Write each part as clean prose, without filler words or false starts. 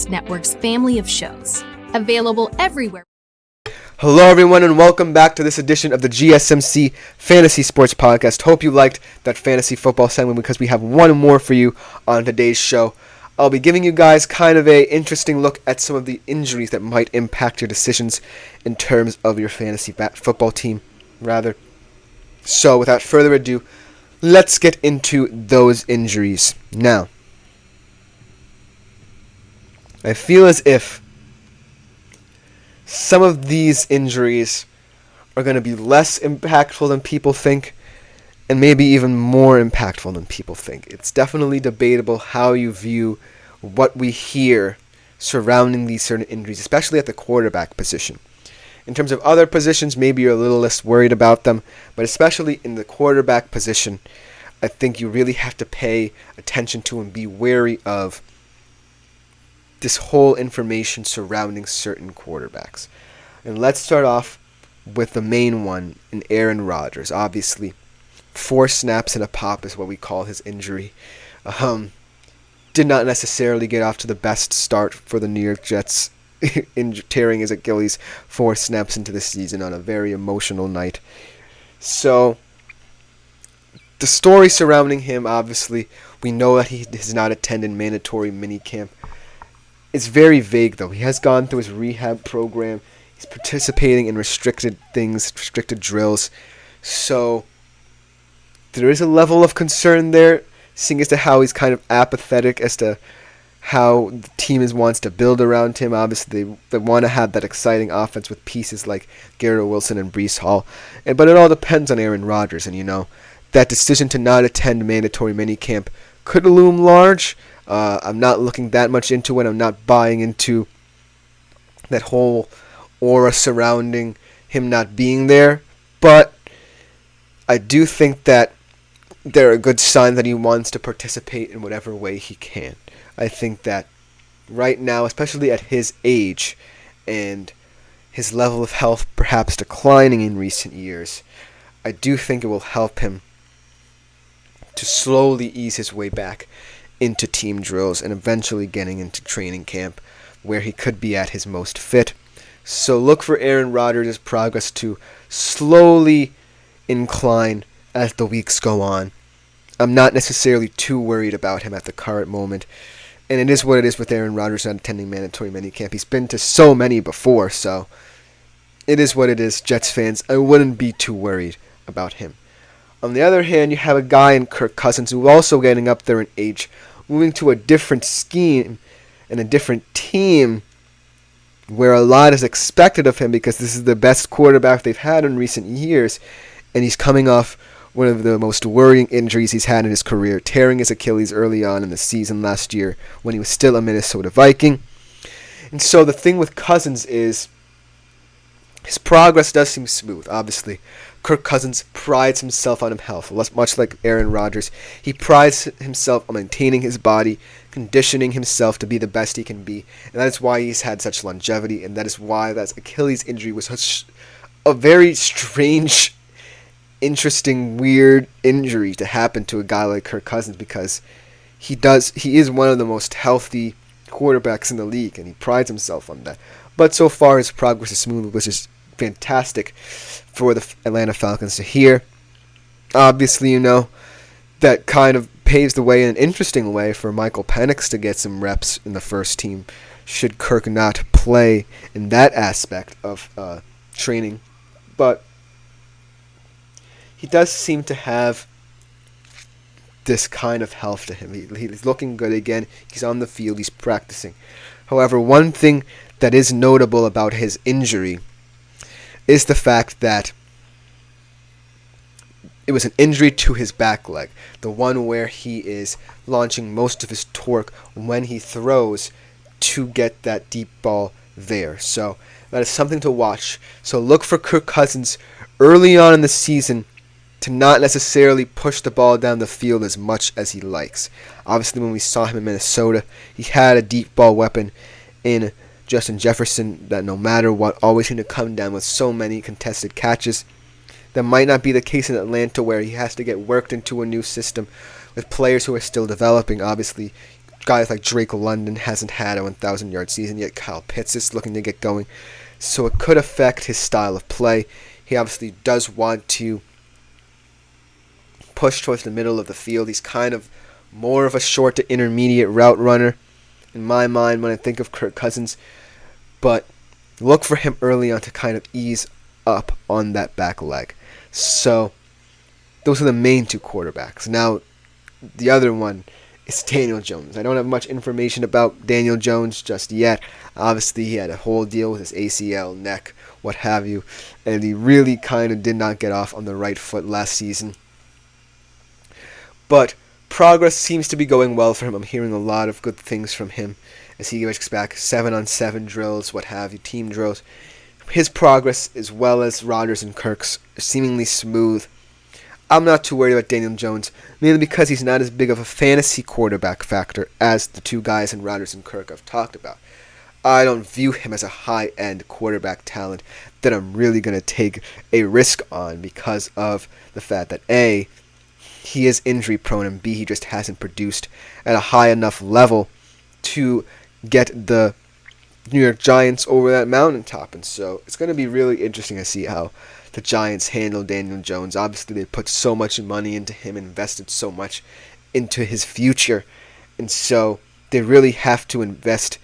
Network's family of shows. Available everywhere. Hello everyone and welcome back to this edition of the GSMC Fantasy Sports Podcast. Hope you liked that fantasy football segment because we have one more for you on today's show. I'll be giving you guys kind of a interesting look at some of the injuries that might impact your decisions in terms of your fantasy football team, rather. So without further ado, let's get into those injuries. Now, I feel as if some of these injuries are going to be less impactful than people think, and maybe even more impactful than people think. It's definitely debatable how you view what we hear surrounding these certain injuries, especially at the quarterback position. In terms of other positions, maybe you're a little less worried about them, but especially in the quarterback position, I think you really have to pay attention to and be wary of this whole information surrounding certain quarterbacks. And let's start off with the main one in Aaron Rodgers. Obviously, 4 snaps and a pop is what we call his injury. Did not necessarily get off to the best start for the New York Jets, tearing his Achilles 4 snaps into the season on a very emotional night. So, the story surrounding him, obviously, we know that he has not attended mandatory minicamp. It's very vague, though. He has gone through his rehab program. He's participating in restricted drills. So there is a level of concern there, seeing as to how he's kind of apathetic as to how the team wants to build around him. Obviously, they want to have that exciting offense with pieces like Garrett Wilson and Breece Hall. But it all depends on Aaron Rodgers. And, that decision to not attend mandatory minicamp could loom large. I'm not looking that much into it. I'm not buying into that whole aura surrounding him not being there. But I do think that they're a good sign that he wants to participate in whatever way he can. I think that right now, especially at his age and his level of health perhaps declining in recent years, I do think it will help him to slowly ease his way back into team drills and eventually getting into training camp where he could be at his most fit. So look for Aaron Rodgers' progress to slowly incline as the weeks go on. I'm not necessarily too worried about him at the current moment. And it is what it is with Aaron Rodgers not attending mandatory minicamp. He's been to so many before, so it is what it is, Jets fans. I wouldn't be too worried about him. On the other hand, you have a guy in Kirk Cousins who's also getting up there in age, moving to a different scheme and a different team where a lot is expected of him because this is the best quarterback they've had in recent years, and he's coming off one of the most worrying injuries he's had in his career, tearing his Achilles early on in the season last year when he was still a Minnesota Viking. And so the thing with Cousins is his progress does seem smooth, obviously. Kirk Cousins prides himself on health, much like Aaron Rodgers. He prides himself on maintaining his body, conditioning himself to be the best he can be, and that is why he's had such longevity, and that is why that Achilles injury was such a very strange, interesting, weird injury to happen to a guy like Kirk Cousins because he is one of the most healthy quarterbacks in the league, and he prides himself on that. But so far, his progress is smooth, which is fantastic for the Atlanta Falcons to hear. Obviously, that kind of paves the way in an interesting way for Michael Penix to get some reps in the first team should Kirk not play in that aspect of training. But he does seem to have this kind of health to him. He's looking good again. He's on the field. He's practicing. However, one thing that is notable about his injury is the fact that it was an injury to his back leg, the one where he is launching most of his torque when he throws to get that deep ball there. So that is something to watch. So look for Kirk Cousins early on in the season to not necessarily push the ball down the field as much as he likes. Obviously, when we saw him in Minnesota, he had a deep ball weapon in Justin Jefferson that no matter what always seemed to come down with so many contested catches. That might not be the case in Atlanta where he has to get worked into a new system with players who are still developing. Obviously, guys like Drake London hasn't had a 1,000-yard season yet. Kyle Pitts is looking to get going. So it could affect his style of play. He obviously does want to push towards the middle of the field. He's kind of more of a short to intermediate route runner in my mind when I think of Kirk Cousins. But look for him early on to kind of ease up on that back leg. So those are the main two quarterbacks. Now, the other one is Daniel Jones. I don't have much information about Daniel Jones just yet. Obviously, he had a whole deal with his ACL, neck, what have you, and he really kind of did not get off on the right foot last season. But progress seems to be going well for him. I'm hearing a lot of good things from him as he gets back 7-on-7 drills, what have you, team drills. His progress, as well as Rodgers and Kirk's, is seemingly smooth. I'm not too worried about Daniel Jones, mainly because he's not as big of a fantasy quarterback factor as the two guys in Rodgers and Kirk I've talked about. I don't view him as a high-end quarterback talent that I'm really going to take a risk on because of the fact that A, he is injury-prone, and B, he just hasn't produced at a high enough level to get the New York Giants over that mountaintop. And so it's going to be really interesting to see how the Giants handle Daniel Jones. Obviously, they put so much money into him, invested so much into his future, and so they really have to invest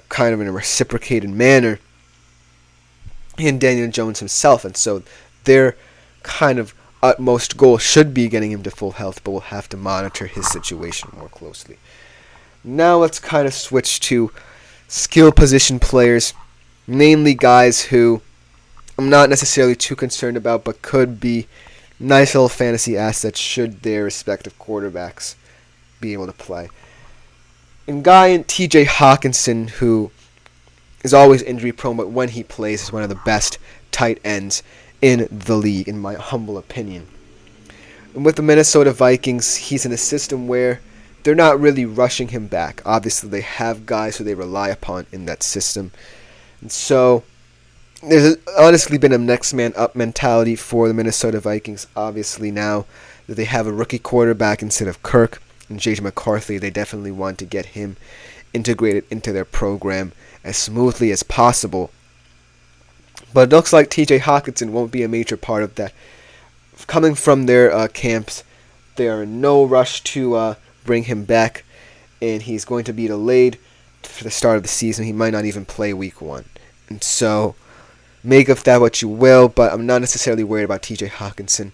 kind of in a reciprocated manner in Daniel Jones himself. And so their kind of utmost goal should be getting him to full health, but we'll have to monitor his situation more closely. Now let's kind of switch to skill position players, namely guys who I'm not necessarily too concerned about, but could be nice little fantasy assets should their respective quarterbacks be able to play. And guy T.J. Hawkinson, who is always injury prone, but when he plays is one of the best tight ends in the league, in my humble opinion. And with the Minnesota Vikings, he's in a system where they're not really rushing him back. Obviously, they have guys who they rely upon in that system. And so there's honestly been a next man up mentality for the Minnesota Vikings. Obviously, now that they have a rookie quarterback instead of Kirk and J.J. McCarthy, they definitely want to get him integrated into their program as smoothly as possible. But it looks like T.J. Hawkinson won't be a major part of that. Coming from their camps, they are in no rush to bring him back, and he's going to be delayed for the start of the season. He might not even play week 1. And so make of that what you will, but I'm not necessarily worried about T.J. Hawkinson.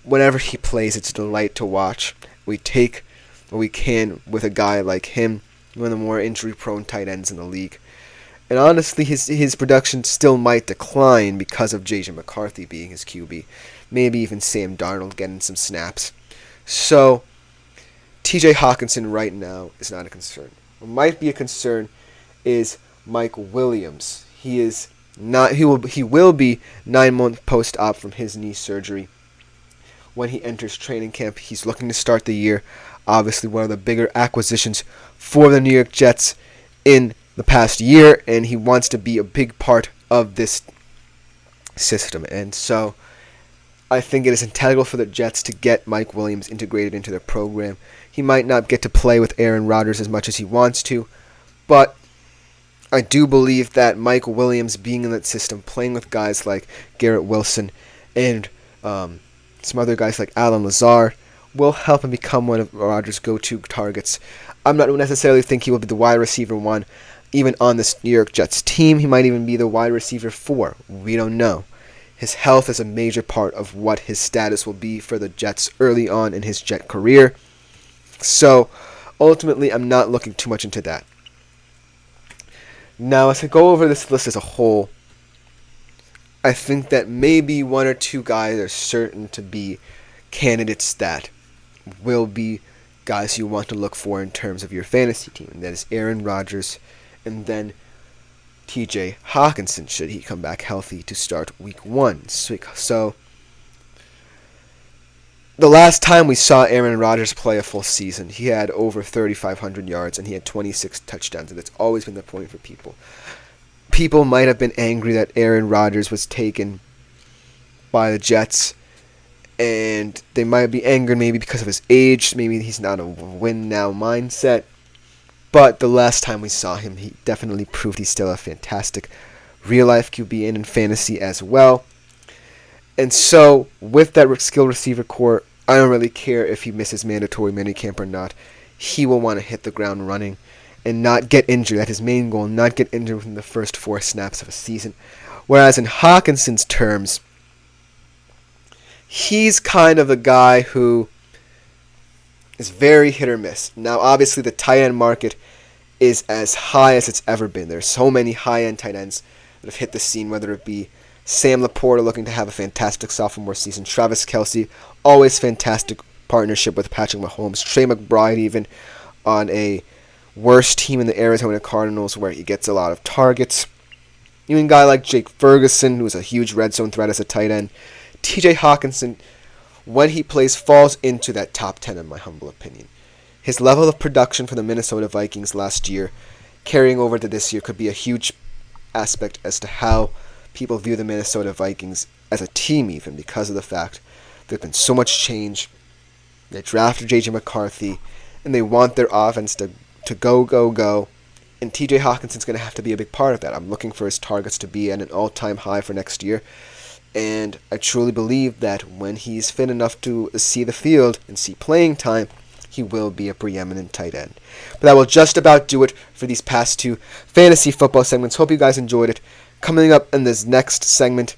Whenever he plays, it's a delight to watch. We take what we can with a guy like him, one of the more injury-prone tight ends in the league. And honestly, his production still might decline because of J.J. McCarthy being his QB. Maybe even Sam Darnold getting some snaps. So T.J. Hawkinson right now is not a concern. What might be a concern is Mike Williams. He is not. He will be 9 months post-op from his knee surgery. When he enters training camp, he's looking to start the year. Obviously, one of the bigger acquisitions for the New York Jets in the past year, and he wants to be a big part of this system. And so I think it is integral for the Jets to get Mike Williams integrated into their program. He might not get to play with Aaron Rodgers as much as he wants to, but I do believe that Mike Williams being in that system, playing with guys like Garrett Wilson and some other guys like Alan Lazard, will help him become one of Rodgers' go-to targets. I'm not necessarily think he will be the wide receiver 1, even on this New York Jets team. He might even be the wide receiver 4. We don't know. His health is a major part of what his status will be for the Jets early on in his Jet career. So, ultimately, I'm not looking too much into that. Now, as I go over this list as a whole, I think that maybe 1 or 2 guys are certain to be candidates that will be guys you want to look for in terms of your fantasy team. And that is Aaron Rodgers and then T.J. Hawkinson, should he come back healthy to start week 1. So, the last time we saw Aaron Rodgers play a full season, he had over 3,500 yards and he had 26 touchdowns. And that's always been the point for people. People might have been angry that Aaron Rodgers was taken by the Jets, and they might be angered maybe because of his age. Maybe he's not a win-now mindset. But the last time we saw him, he definitely proved he's still a fantastic real-life QB and in fantasy as well. And so, with that skill receiver core, I don't really care if he misses mandatory minicamp or not. He will want to hit the ground running and not get injured. That's his main goal, not get injured within the first 4 snaps of a season. Whereas in Hawkinson's terms, he's kind of the guy who is very hit or miss. Now, obviously, the tight end market is as high as it's ever been. There's so many high-end tight ends that have hit the scene, whether it be Sam Laporta looking to have a fantastic sophomore season, Travis Kelce, always fantastic partnership with Patrick Mahomes, Trey McBride even on a worse team in the Arizona Cardinals where he gets a lot of targets. Even a guy like Jake Ferguson, who's a huge red zone threat as a tight end. TJ Hawkinson, when he plays, falls into that top 10 in my humble opinion. His level of production for the Minnesota Vikings last year, carrying over to this year, could be a huge aspect as to how people view the Minnesota Vikings as a team, even because of the fact there's been so much change. They drafted J.J. McCarthy, and they want their offense to go. And TJ Hawkinson's going to have to be a big part of that. I'm looking for his targets to be at an all-time high for next year. And I truly believe that when he's fit enough to see the field and see playing time, he will be a preeminent tight end. But that will just about do it for these past 2 fantasy football segments. Hope you guys enjoyed it. Coming up in this next segment,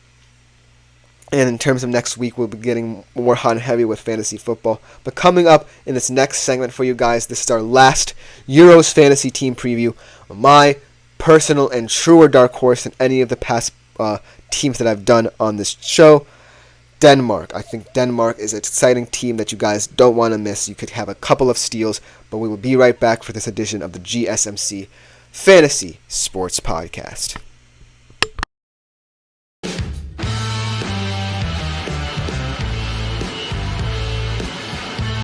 and in terms of next week, we'll be getting more hot and heavy with fantasy football. But coming up in this next segment for you guys, this is our last Euros fantasy team preview. My personal and truer dark horse in any of the past teams that I've done on this show, Denmark. I think Denmark is an exciting team that you guys don't want to miss. You could have a couple of steals, but we will be right back for this edition of the GSMC Fantasy Sports Podcast.